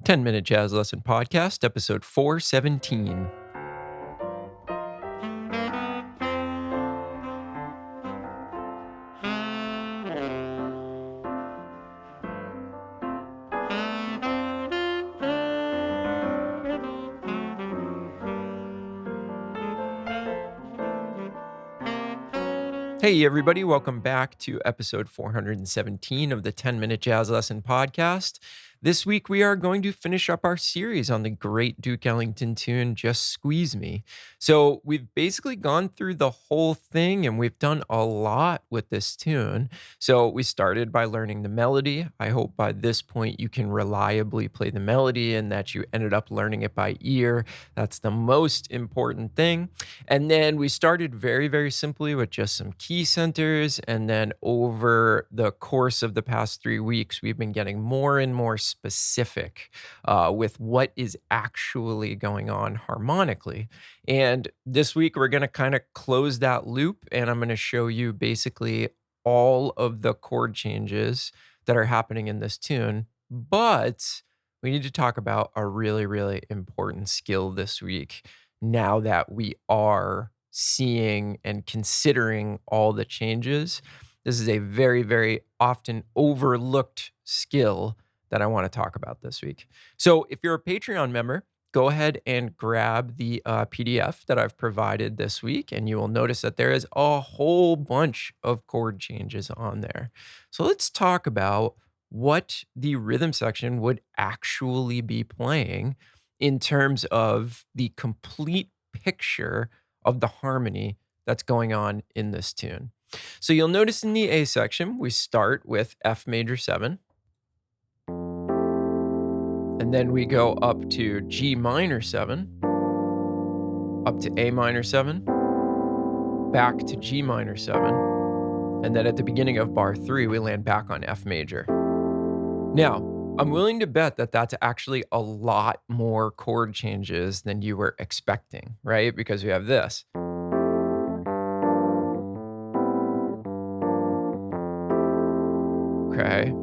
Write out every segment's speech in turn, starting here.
10-Minute Jazz Lesson Podcast, episode 417. Hey, everybody, welcome back to episode 417 of the 10-Minute Jazz Lesson Podcast. This week, we are going to finish up our series on the great Duke Ellington tune, Just Squeeze Me. So we've basically gone through the whole thing, and we've done a lot with this tune. So we started by learning the melody. I hope by this point you can reliably play the melody and that you ended up learning it by ear. That's the most important thing. And then we started very, very simply with just some key centers. And then over the course of the past 3 weeks, we've been getting more and more specific with what is actually going on harmonically. And this week, we're going to kind of close that loop. And I'm going to show you basically all of the chord changes that are happening in this tune. But we need to talk about a really, really important skill this week now that we are seeing and considering all the changes. This is a very, very often overlooked skill that I want to talk about this week. So if you're a Patreon member, go ahead and grab the PDF that I've provided this week, and you will notice that there is a whole bunch of chord changes on there. So let's talk about what the rhythm section would actually be playing in terms of the complete picture of the harmony that's going on in this tune. So you'll notice in the A section, we start with F major 7. And then we go up to G minor 7, up to A minor 7, back to G minor 7. And then at the beginning of bar 3, we land back on F major. Now, I'm willing to bet that that's actually a lot more chord changes than you were expecting, right? Because we have this. Okay.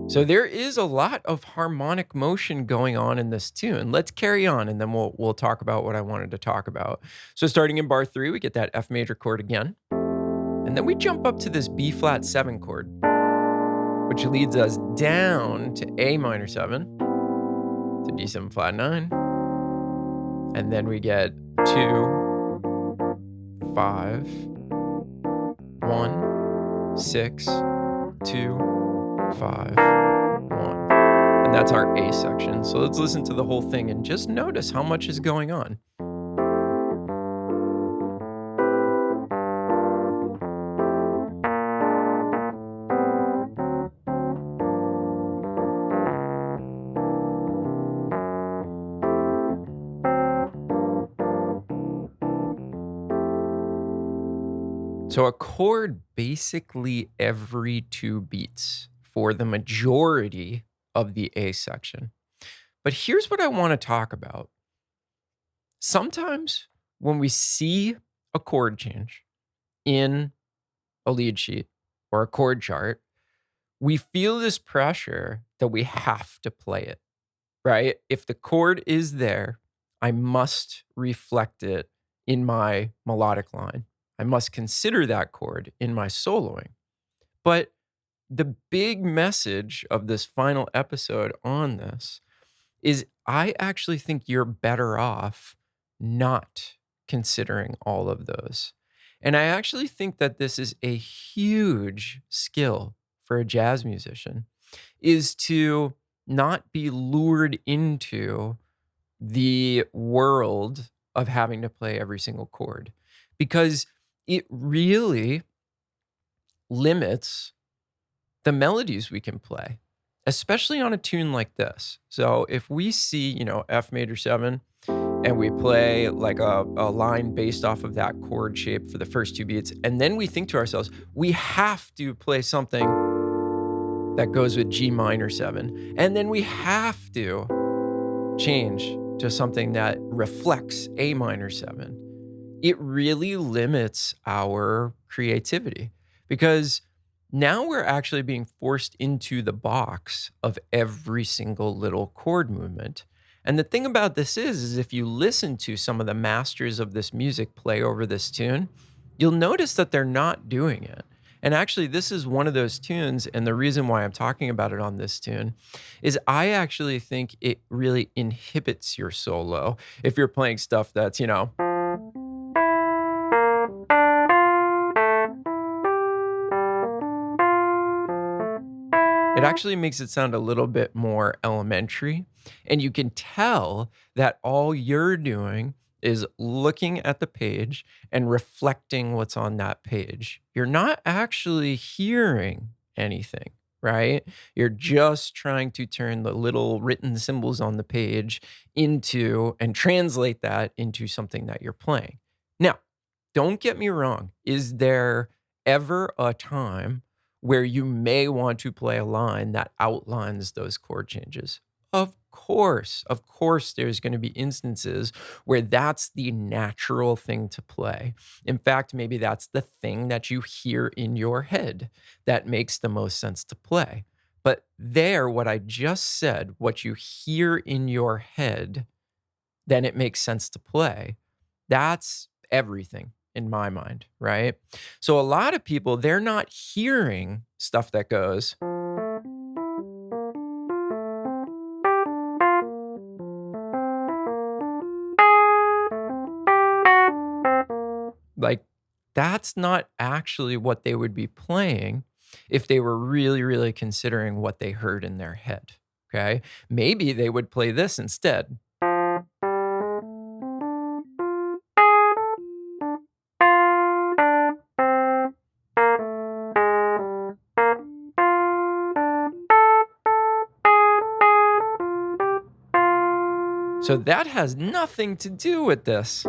So there is a lot of harmonic motion going on in this tune. Let's carry on, and then we'll talk about what I wanted to talk about. So starting in bar 3, we get that F major chord again. And then we jump up to this B flat 7 chord, which leads us down to A minor 7, to D7 flat 9. And then we get 2, 5, 1, 6, 2, 5, 1. And that's our A section. So let's listen to the whole thing and just notice how much is going on. So a chord basically every 2 beats for the majority of the A section. But here's what I want to talk about. Sometimes when we see a chord change in a lead sheet or a chord chart, we feel this pressure that we have to play it, right? If the chord is there, I must reflect it in my melodic line. I must consider that chord in my soloing. But the big message of this final episode on this is I actually think you're better off not considering all of those. And I actually think that this is a huge skill for a jazz musician, is to not be lured into the world of having to play every single chord, because it really limits the melodies we can play, especially on a tune like this. So if we see, F major 7, and we play like a line based off of that chord shape for the first 2 beats, and then we think to ourselves, we have to play something that goes with G minor 7, and then we have to change to something that reflects A minor 7. It really limits our creativity, because Now we're actually being forced into the box of every single little chord movement. And the thing about this is if you listen to some of the masters of this music play over this tune, you'll notice that they're not doing it. And actually, this is one of those tunes. And the reason why I'm talking about it on this tune is I actually think it really inhibits your solo if you're playing stuff that's, it actually makes it sound a little bit more elementary. And you can tell that all you're doing is looking at the page and reflecting what's on that page. You're not actually hearing anything, right? You're just trying to turn the little written symbols on the page into and translate that into something that you're playing. Now, don't get me wrong. Is there ever a time where you may want to play a line that outlines those chord changes? Of course, there's going to be instances where that's the natural thing to play. In fact, maybe that's the thing that you hear in your head that makes the most sense to play. But there, what I just said, what you hear in your head, then it makes sense to play. That's everything in my mind, right? So a lot of people, they're not hearing stuff that goes like that's not actually what they would be playing if they were really, really considering what they heard in their head. Okay. Maybe they would play this instead. So that has nothing to do with this.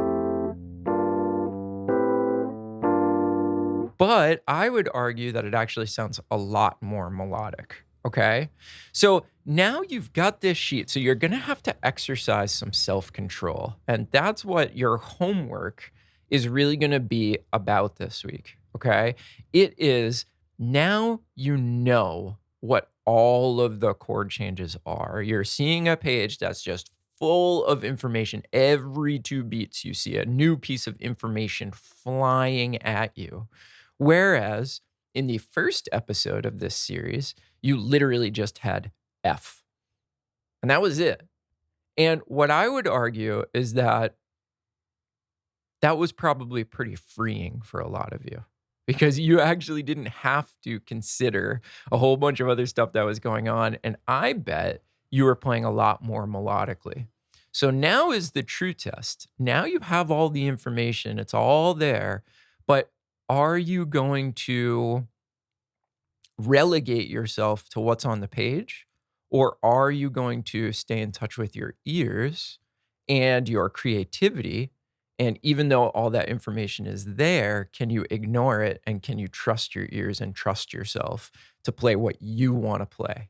But I would argue that it actually sounds a lot more melodic. Okay. So now you've got this sheet. So you're going to have to exercise some self control. And that's what your homework is really going to be about this week. Okay. It is now you know what all of the chord changes are. You're seeing a page that's just full of information. Every 2 beats, you see a new piece of information flying at you. Whereas in the first episode of this series, you literally just had F, and that was it. And what I would argue is that that was probably pretty freeing for a lot of you because you actually didn't have to consider a whole bunch of other stuff that was going on. And I bet you were playing a lot more melodically. So now is the true test. Now you have all the information, it's all there, but are you going to relegate yourself to what's on the page? Or are you going to stay in touch with your ears and your creativity? And even though all that information is there, can you ignore it and can you trust your ears and trust yourself to play what you want to play?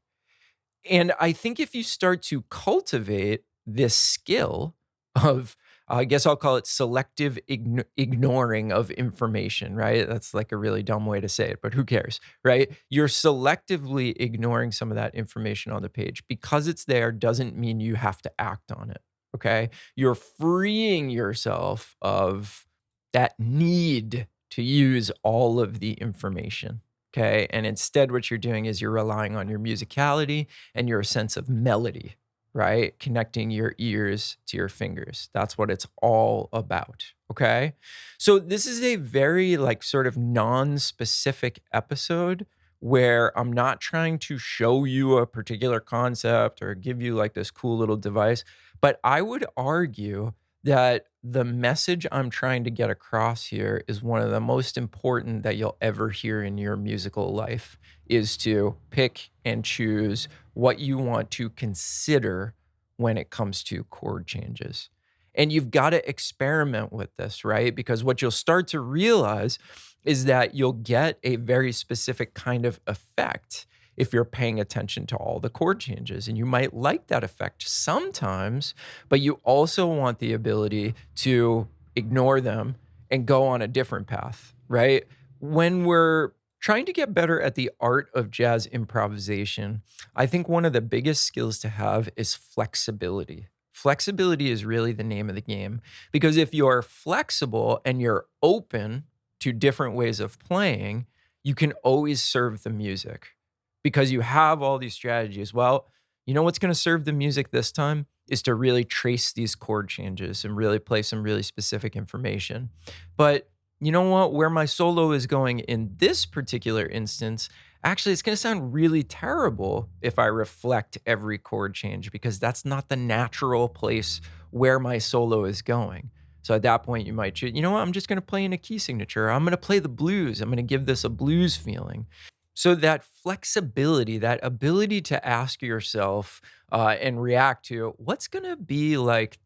And I think if you start to cultivate this skill of, I guess I'll call it selective ignoring of information, right? That's like a really dumb way to say it, but who cares, right? You're selectively ignoring some of that information on the page. Because it's there doesn't mean you have to act on it, okay? You're freeing yourself of that need to use all of the information. Okay. And instead, what you're doing is you're relying on your musicality and your sense of melody, right? Connecting your ears to your fingers. That's what it's all about. Okay. So, this is a very, like, sort of non specific episode where I'm not trying to show you a particular concept or give you like this cool little device. But I would argue that the message I'm trying to get across here is one of the most important that you'll ever hear in your musical life is to pick and choose what you want to consider when it comes to chord changes. And you've got to experiment with this, right? Because what you'll start to realize is that you'll get a very specific kind of effect if you're paying attention to all the chord changes. And you might like that effect sometimes, but you also want the ability to ignore them and go on a different path, right? When we're Trying to get better at the art of jazz improvisation, I think one of the biggest skills to have is flexibility. Flexibility is really the name of the game because if you're flexible and you're open to different ways of playing, you can always serve the music because you have all these strategies. Well, you know what's going to serve the music this time is to really trace these chord changes and really play some really specific information. But you know what? Where my solo is going in this particular instance, actually, it's going to sound really terrible if I reflect every chord change because that's not the natural place where my solo is going. So at that point, you might choose, you know what? I'm just going to play in a key signature. I'm going to play the blues. I'm going to give this a blues feeling. So that flexibility, that ability to ask yourself and react to what's going to be like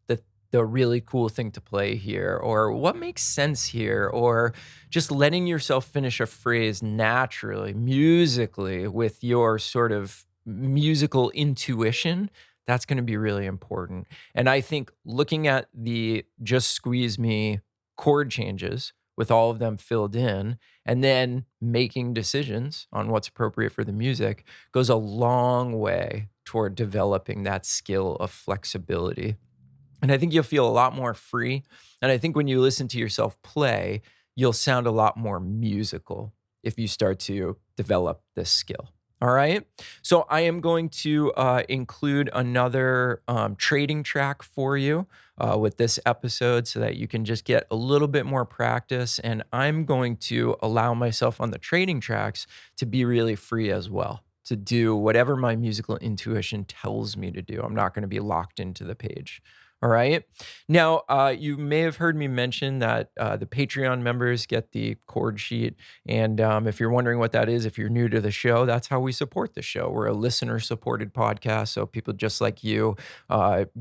the really cool thing to play here, or what makes sense here, or just letting yourself finish a phrase naturally, musically, with your sort of musical intuition, that's going to be really important. And I think looking at the just squeeze me chord changes with all of them filled in, and then making decisions on what's appropriate for the music goes a long way toward developing that skill of flexibility. And I think you'll feel a lot more free. And I think when you listen to yourself play, you'll sound a lot more musical if you start to develop this skill. All right. So I am going to include another trading track for you with this episode so that you can just get a little bit more practice. And I'm going to allow myself on the trading tracks to be really free as well, to do whatever my musical intuition tells me to do. I'm not going to be locked into the page. All right. Now, you may have heard me mention that the Patreon members get the chord sheet. And if you're wondering what that is, if you're new to the show, that's how we support the show. We're a listener supported podcast. So people just like you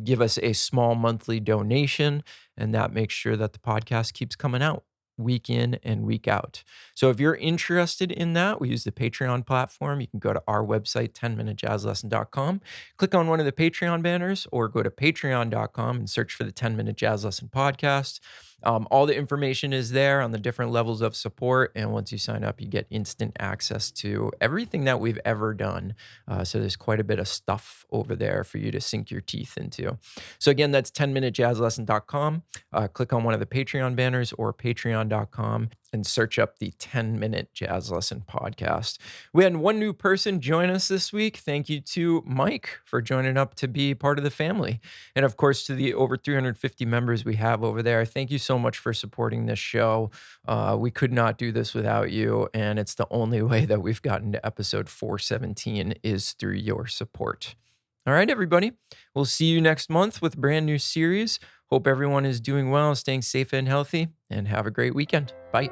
give us a small monthly donation, and that makes sure that the podcast keeps coming out week in and week out. So if you're interested in that, we use the Patreon platform. You can go to our website, 10minutejazzlesson.com, click on one of the Patreon banners, or go to patreon.com and search for the 10-Minute Jazz Lesson Podcast. All the information is there on the different levels of support. And once you sign up, you get instant access to everything that we've ever done. So there's quite a bit of stuff over there for you to sink your teeth into. So again, that's 10minutejazzlesson.com. Click on one of the Patreon banners or patreon.com and search up the 10-Minute Jazz Lesson Podcast. We had one new person join us this week. Thank you to Mike for joining up to be part of the family. And of course, to the over 350 members we have over there, thank you so much for supporting this show. We could not do this without you. And it's the only way that we've gotten to episode 417 is through your support. All right, everybody. We'll see you next month with a brand new series. Hope everyone is doing well, staying safe and healthy, and have a great weekend. Bye.